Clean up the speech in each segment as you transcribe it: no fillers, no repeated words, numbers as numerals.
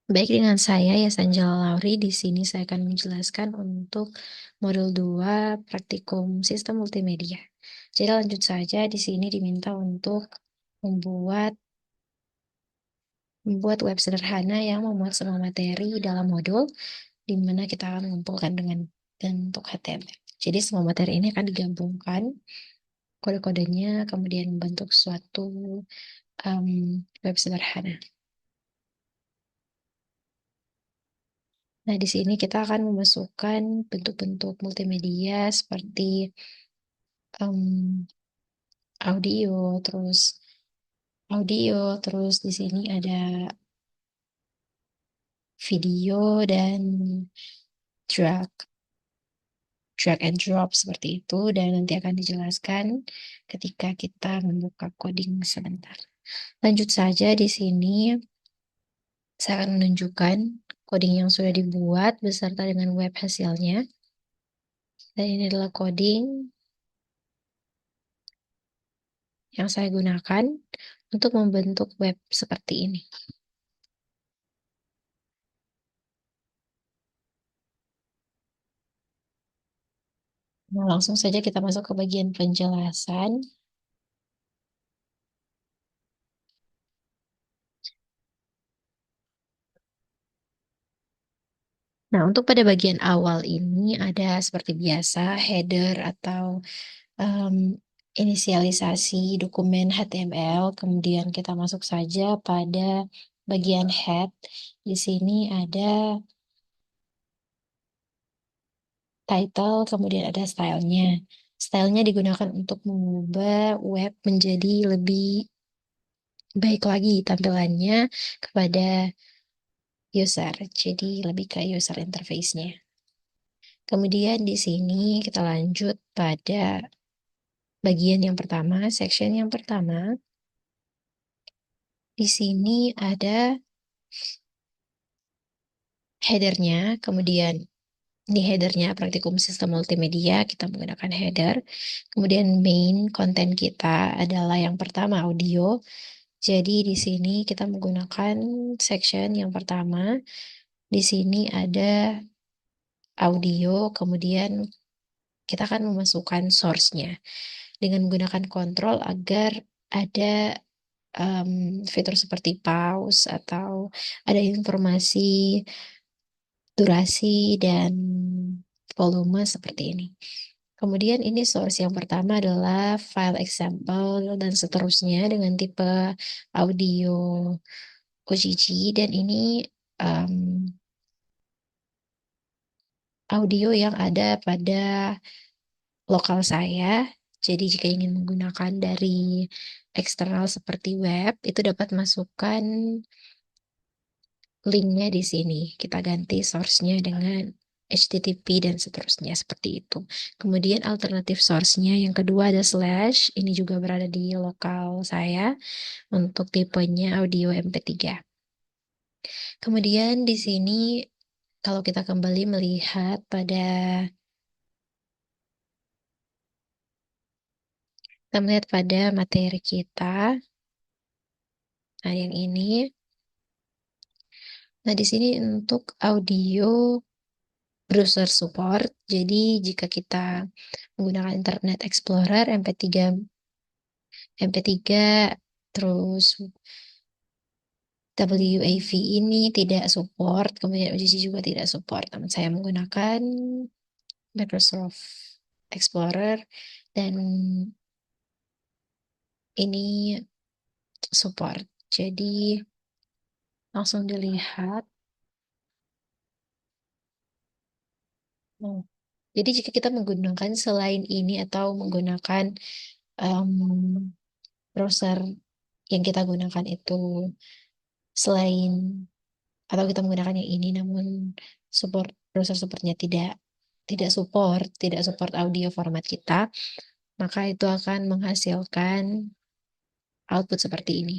Baik, dengan saya ya Sanjala Lauri. Di sini saya akan menjelaskan untuk modul 2 praktikum sistem multimedia. Jadi lanjut saja, di sini diminta untuk membuat membuat web sederhana yang memuat semua materi dalam modul, di mana kita akan mengumpulkan dengan bentuk HTML. Jadi semua materi ini akan digabungkan, kode-kodenya, kemudian membentuk suatu web sederhana. Nah, di sini kita akan memasukkan bentuk-bentuk multimedia seperti em, audio, terus terus di sini ada video dan drag, drag and drop seperti itu, dan nanti akan dijelaskan ketika kita membuka coding sebentar. Lanjut saja, di sini saya akan menunjukkan coding yang sudah dibuat beserta dengan web hasilnya. Dan ini adalah coding yang saya gunakan untuk membentuk web seperti ini. Nah, langsung saja kita masuk ke bagian penjelasan. Nah, untuk pada bagian awal ini ada seperti biasa header atau em, inisialisasi dokumen HTML. Kemudian kita masuk saja pada bagian head. Di sini ada title, kemudian ada stylenya. Stylenya digunakan untuk mengubah web menjadi lebih baik lagi tampilannya kepada user. Jadi lebih ke user interface-nya. Kemudian di sini kita lanjut pada bagian yang pertama, section yang pertama. Di sini ada headernya, kemudian di headernya praktikum sistem multimedia, kita menggunakan header. Kemudian main konten kita adalah yang pertama audio. Jadi di sini kita menggunakan section yang pertama. Di sini ada audio, kemudian kita akan memasukkan source-nya dengan menggunakan kontrol agar ada fitur seperti pause atau ada informasi durasi dan volume seperti ini. Kemudian ini source yang pertama adalah file example dan seterusnya dengan tipe audio OGG, dan ini um, audio yang ada pada lokal saya. Jadi jika ingin menggunakan dari eksternal seperti web, itu dapat masukkan linknya di sini. Kita ganti source-nya dengan HTTP dan seterusnya seperti itu. Kemudian alternatif source-nya yang kedua ada slash. Ini juga berada di lokal saya untuk tipenya audio MP3. Kemudian di sini kalau kita kembali melihat pada materi kita, nah yang ini. Nah, di sini untuk audio browser support. Jadi jika kita menggunakan Internet Explorer, MP3 terus WAV ini tidak support, kemudian OGG juga tidak support. Namun saya menggunakan Microsoft Explorer dan ini support. Jadi langsung dilihat. Nah, jadi jika kita menggunakan selain ini atau menggunakan em, browser yang kita gunakan itu selain atau kita menggunakan yang ini namun support browser supportnya tidak support audio format kita, maka itu akan menghasilkan output seperti ini.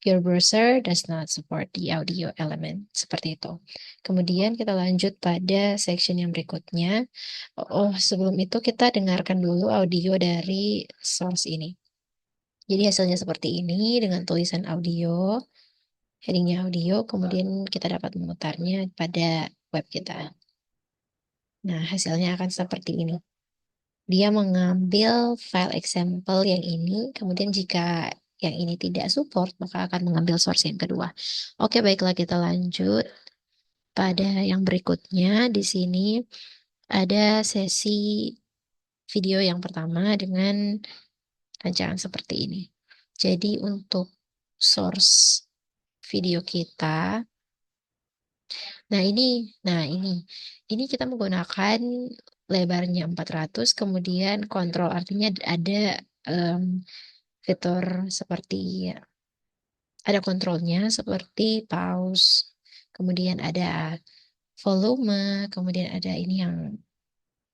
Your browser does not support the audio element. Seperti itu. Kemudian kita lanjut pada section yang berikutnya. Oh, sebelum itu kita dengarkan dulu audio dari source ini. Jadi hasilnya seperti ini dengan tulisan audio. headingnya audio, kemudian kita dapat memutarnya pada web kita. Nah, hasilnya akan seperti ini. Dia mengambil file example yang ini, kemudian jika yang ini tidak support, maka akan mengambil source yang kedua. Oke, baiklah kita lanjut pada yang berikutnya. Di sini ada sesi video yang pertama dengan rancangan seperti ini. Jadi untuk source video kita, nah ini kita menggunakan lebarnya 400, kemudian kontrol artinya ada em, fitur seperti ada kontrolnya seperti pause, kemudian ada volume, kemudian ada ini yang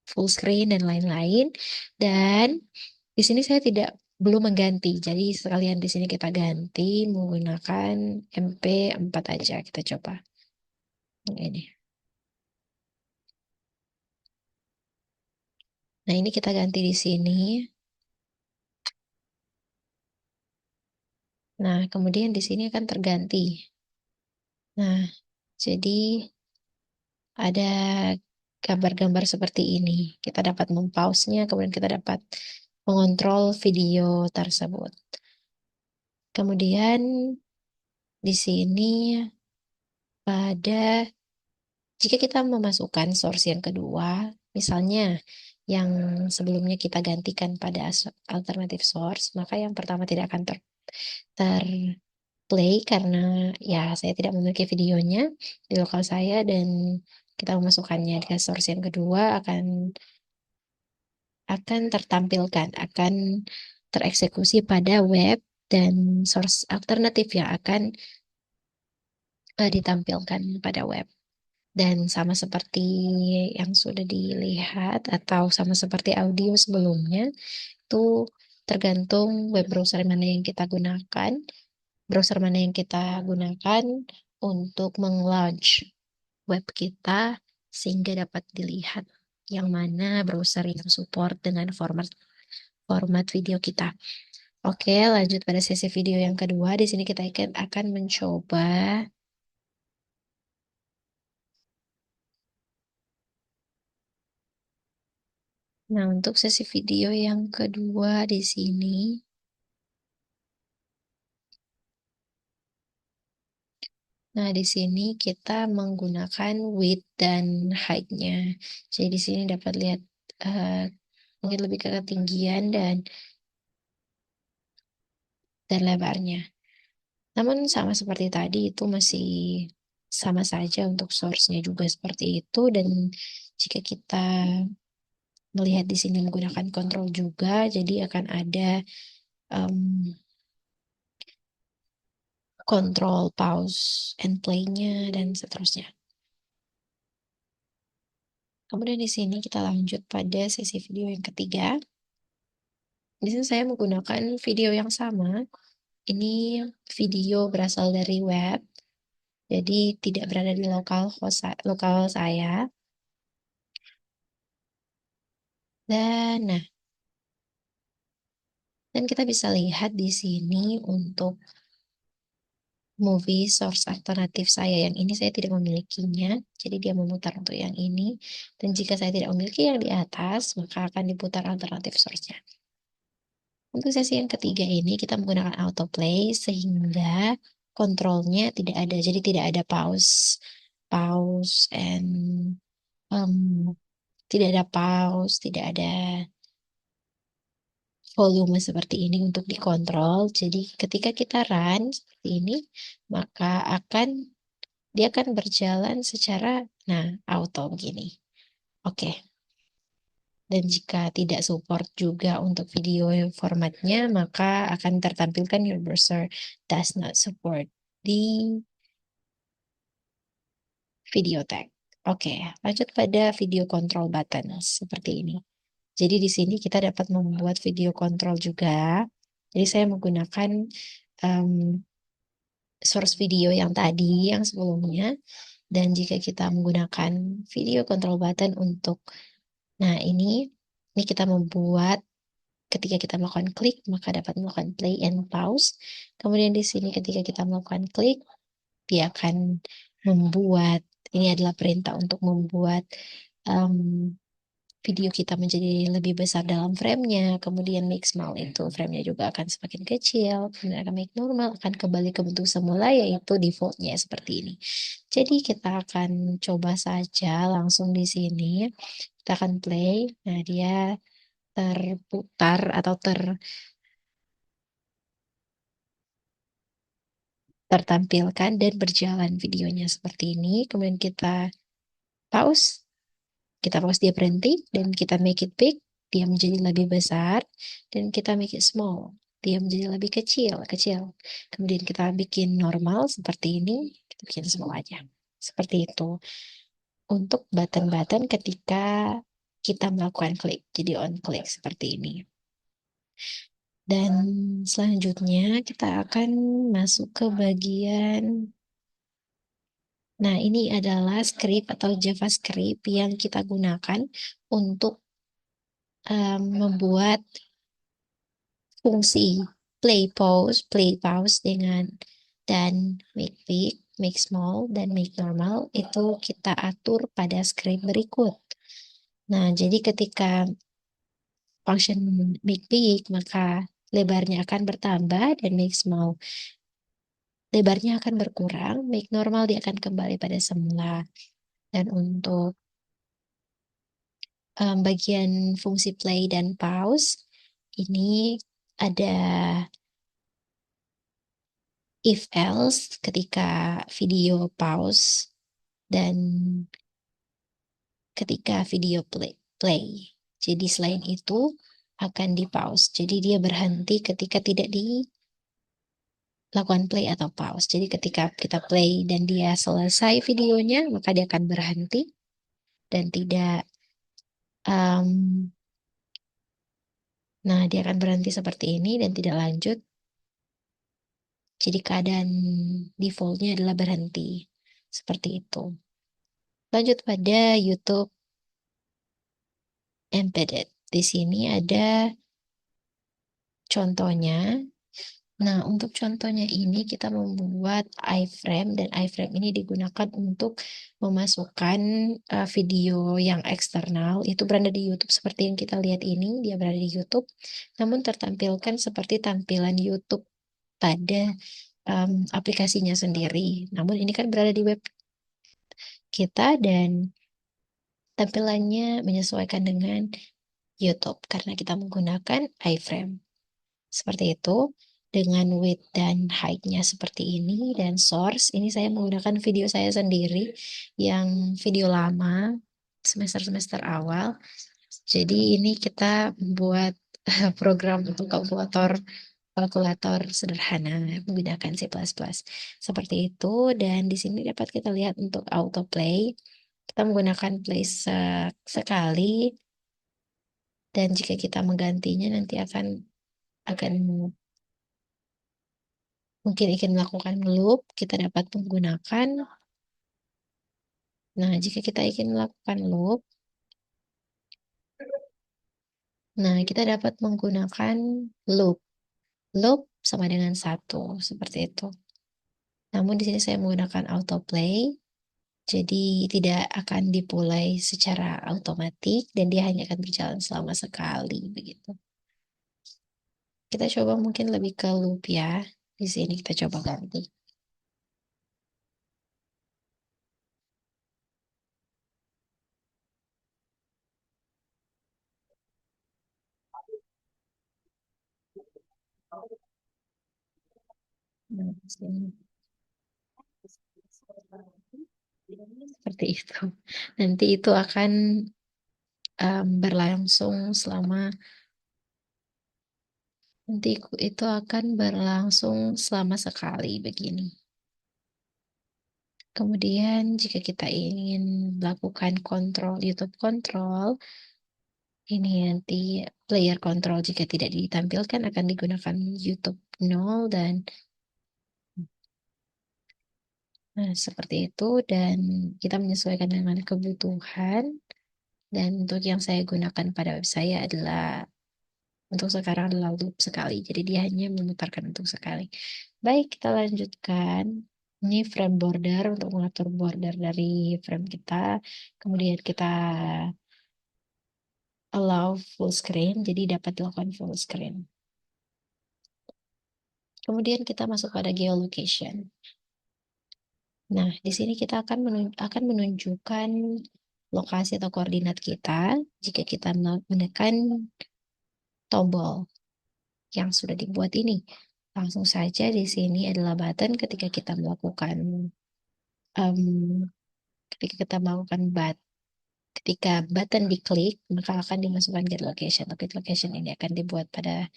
full screen dan lain-lain. Dan di sini saya belum mengganti. Jadi sekalian di sini kita ganti menggunakan MP4 aja. Kita coba yang ini. Nah, ini kita ganti di sini. Nah, kemudian di sini akan terganti. Nah, jadi ada gambar-gambar seperti ini. Kita dapat mempause-nya, kemudian kita dapat mengontrol video tersebut. Kemudian di sini pada jika kita memasukkan source yang kedua, misalnya yang sebelumnya kita gantikan pada alternative source, maka yang pertama tidak akan terplay karena ya saya tidak memiliki videonya di lokal saya, dan kita memasukkannya ke source yang kedua akan tertampilkan, akan tereksekusi pada web, dan source alternatif yang akan ditampilkan pada web. Dan sama seperti yang sudah dilihat atau sama seperti audio sebelumnya, itu tergantung web browser mana yang kita gunakan, untuk meng-launch web kita sehingga dapat dilihat yang mana browser yang support dengan format video kita. Oke, lanjut pada sesi video yang kedua. Di sini kita akan mencoba. Nah, untuk sesi video yang kedua di sini, nah di sini kita menggunakan width dan height-nya. Jadi di sini dapat lihat eh, mungkin lebih ke ketinggian dan lebarnya. Namun sama seperti tadi, itu masih sama saja untuk source-nya juga seperti itu. Dan jika kita melihat di sini menggunakan kontrol juga, jadi akan ada em, kontrol pause and play-nya dan seterusnya. Kemudian di sini kita lanjut pada sesi video yang ketiga. Di sini saya menggunakan video yang sama. Ini video berasal dari web, jadi tidak berada di lokal saya. Dan kita bisa lihat di sini untuk movie source alternatif saya yang ini saya tidak memilikinya, jadi dia memutar untuk yang ini. Dan jika saya tidak memiliki yang di atas, maka akan diputar alternatif source-nya. Untuk sesi yang ketiga ini kita menggunakan autoplay sehingga kontrolnya tidak ada, jadi tidak ada pause and um, tidak ada pause, tidak ada volume seperti ini untuk dikontrol. Jadi ketika kita run seperti ini, maka dia akan berjalan secara auto begini. Oke. Dan jika tidak support juga untuk video formatnya, maka akan tertampilkan your browser does not support di video tag. Oke, lanjut pada video control button seperti ini. Jadi di sini kita dapat membuat video control juga. Jadi saya menggunakan um, source video yang tadi, yang sebelumnya. Dan jika kita menggunakan video control button ini kita membuat ketika kita melakukan klik, maka dapat melakukan play and pause. Kemudian di sini ketika kita melakukan klik, dia akan membuat, ini adalah perintah untuk membuat um, video kita menjadi lebih besar dalam framenya, kemudian make small itu framenya juga akan semakin kecil, kemudian akan make normal, akan kembali ke bentuk semula, yaitu defaultnya seperti ini. Jadi kita akan coba saja langsung di sini, kita akan play, nah dia terputar atau tertampilkan dan berjalan videonya seperti ini, kemudian pause, kita pause dia berhenti, dan kita make it big, dia menjadi lebih besar, dan kita make it small, dia menjadi lebih kecil, kecil. Kemudian kita bikin normal seperti ini, kita bikin small aja. Seperti itu. Untuk button-button ketika kita melakukan klik, jadi on klik seperti ini. Dan selanjutnya kita akan masuk ke bagian, nah ini adalah script atau JavaScript yang kita gunakan untuk membuat fungsi play pause dengan dan make big, make small, dan make normal itu kita atur pada script berikut. Nah, jadi ketika function make big, maka lebarnya akan bertambah, dan make small lebarnya akan berkurang, make normal dia akan kembali pada semula. Dan untuk bagian fungsi play dan pause, ini ada if else ketika video pause dan ketika video play. Jadi selain itu akan di pause. Jadi dia berhenti ketika tidak dilakukan play atau pause. Jadi ketika kita play dan dia selesai videonya, maka dia akan berhenti dan tidak um, nah dia akan berhenti seperti ini dan tidak lanjut. Jadi keadaan defaultnya adalah berhenti. Seperti itu. Lanjut pada YouTube Embedded. Di sini ada contohnya. Nah, untuk contohnya ini kita membuat iframe, dan iframe ini digunakan untuk memasukkan video yang eksternal. Itu berada di YouTube seperti yang kita lihat ini, dia berada di YouTube, namun tertampilkan seperti tampilan YouTube pada aplikasinya sendiri. Namun ini kan berada di web kita dan tampilannya menyesuaikan dengan YouTube karena kita menggunakan iframe. Seperti itu, dengan width dan height-nya seperti ini, dan source, ini saya menggunakan video saya sendiri, yang video lama, semester-semester awal. Jadi ini kita buat program untuk kalkulator sederhana menggunakan C++. Seperti itu, dan di sini dapat kita lihat untuk autoplay, kita menggunakan play sekali, dan jika kita menggantinya nanti akan mungkin ingin melakukan loop, kita dapat menggunakan. Nah, jika kita ingin melakukan loop, nah kita dapat menggunakan loop. Loop sama dengan 1, seperti itu. Namun di sini saya menggunakan autoplay, jadi tidak akan dimulai secara otomatis dan dia hanya akan berjalan selama sekali, begitu. Kita coba mungkin lebih ke loop ya. Di sini kita coba ganti. Nah, di sini. Seperti itu. Nanti itu akan berlangsung selama nanti itu akan berlangsung selama sekali begini. Kemudian jika kita ingin melakukan kontrol YouTube kontrol, ini nanti player control jika tidak ditampilkan akan digunakan YouTube 0, dan nah, seperti itu, dan kita menyesuaikan dengan kebutuhan. Dan untuk yang saya gunakan pada web saya adalah untuk sekarang adalah loop sekali. Jadi dia hanya memutarkan untuk sekali. Baik, kita lanjutkan. Ini frame border untuk mengatur border dari frame kita. Kemudian kita allow full screen, jadi dapat dilakukan full screen. Kemudian kita masuk pada geolocation. Nah, di sini kita akan menunjukkan lokasi atau koordinat kita jika kita menekan tombol yang sudah dibuat ini. Langsung saja di sini adalah button ketika kita melakukan um, ketika kita melakukan ketika button diklik maka akan dimasukkan get location. Get location ini akan dibuat pada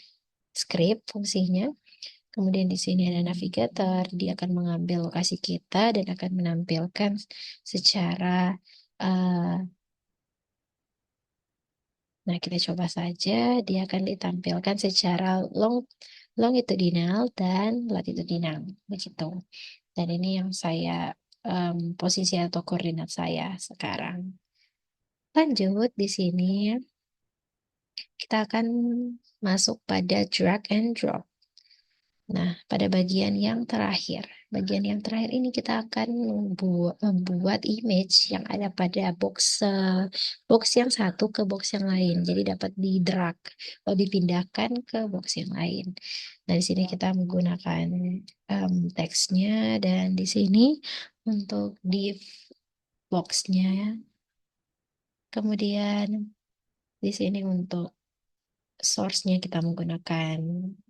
script fungsinya. Kemudian di sini ada navigator, dia akan mengambil lokasi kita dan akan menampilkan secara nah, kita coba saja, dia akan ditampilkan secara longitudinal dan latitudinal, begitu. Dan ini yang saya posisi atau koordinat saya sekarang. Lanjut di sini kita akan masuk pada drag and drop. Nah, pada bagian yang terakhir ini kita akan membuat image yang ada pada box yang satu ke box yang lain. Jadi dapat di-drag atau dipindahkan ke box yang lain. Nah, di sini kita menggunakan teksnya dan di sini untuk div boxnya. Kemudian di sini untuk source-nya kita menggunakan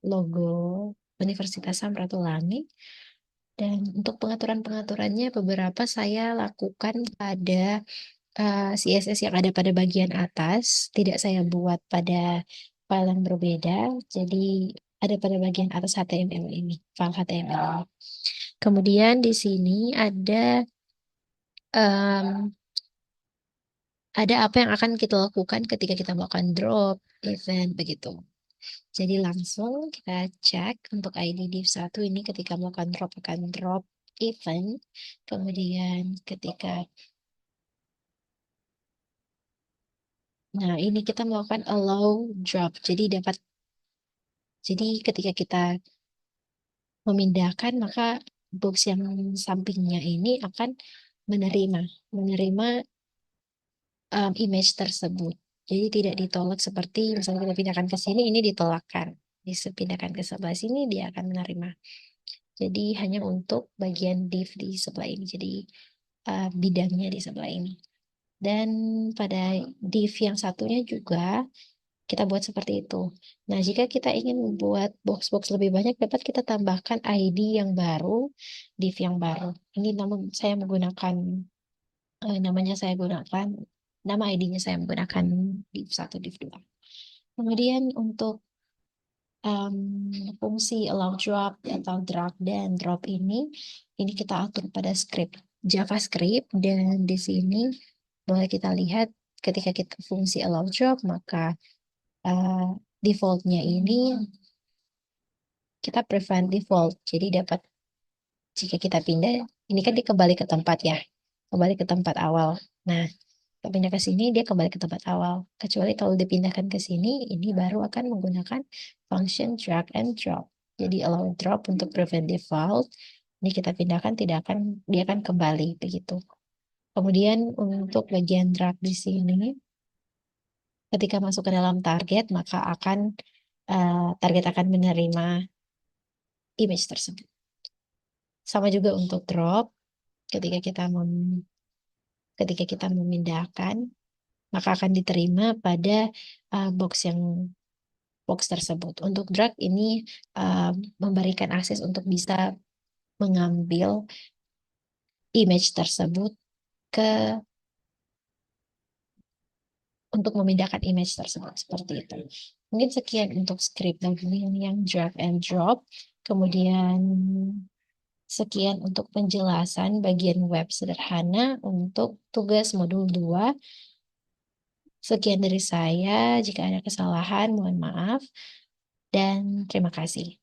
logo Universitas Samratulangi. Dan untuk pengaturan-pengaturannya beberapa saya lakukan pada CSS yang ada pada bagian atas. Tidak saya buat pada file yang berbeda. Jadi ada pada bagian atas HTML ini, file HTML ini. Kemudian di sini um, ada apa yang akan kita lakukan ketika kita melakukan drop event begitu. Jadi langsung kita cek untuk ID div 1 ini ketika melakukan drop akan drop event. Kemudian ketika nah ini kita melakukan allow drop. Jadi ketika kita memindahkan maka box yang sampingnya ini akan menerima image tersebut. Jadi tidak ditolak seperti misalnya kita pindahkan ke sini, ini ditolakkan. Dipindahkan ke sebelah sini, dia akan menerima. Jadi hanya untuk bagian div di sebelah ini. Jadi bidangnya di sebelah ini. Dan pada div yang satunya juga kita buat seperti itu. Nah, jika kita ingin membuat box-box lebih banyak, dapat kita tambahkan ID yang baru, div yang baru. Ini namun saya menggunakan namanya saya gunakan nama ID-nya saya menggunakan div 1, div 2. Kemudian untuk fungsi allow drop atau drag dan drop ini kita atur pada script JavaScript dan di sini boleh kita lihat ketika kita fungsi allow drop maka defaultnya ini kita prevent default. Jadi dapat jika kita pindah ini kan dia kembali ke tempat ya, kembali ke tempat awal. Nah, pindah ke sini dia kembali ke tempat awal. Kecuali kalau dipindahkan ke sini, ini baru akan menggunakan function drag and drop. Jadi allow drop untuk prevent default. Ini kita pindahkan dia akan kembali begitu. Kemudian untuk bagian drag di sini, ketika masuk ke dalam target maka target akan menerima image tersebut. Sama juga untuk drop, ketika kita memindahkan maka akan diterima pada box tersebut. Untuk drag ini memberikan akses untuk bisa mengambil image tersebut untuk memindahkan image tersebut seperti itu. Mungkin sekian untuk script yang drag and drop. Kemudian sekian untuk penjelasan bagian web sederhana untuk tugas modul 2. Sekian dari saya, jika ada kesalahan mohon maaf dan terima kasih.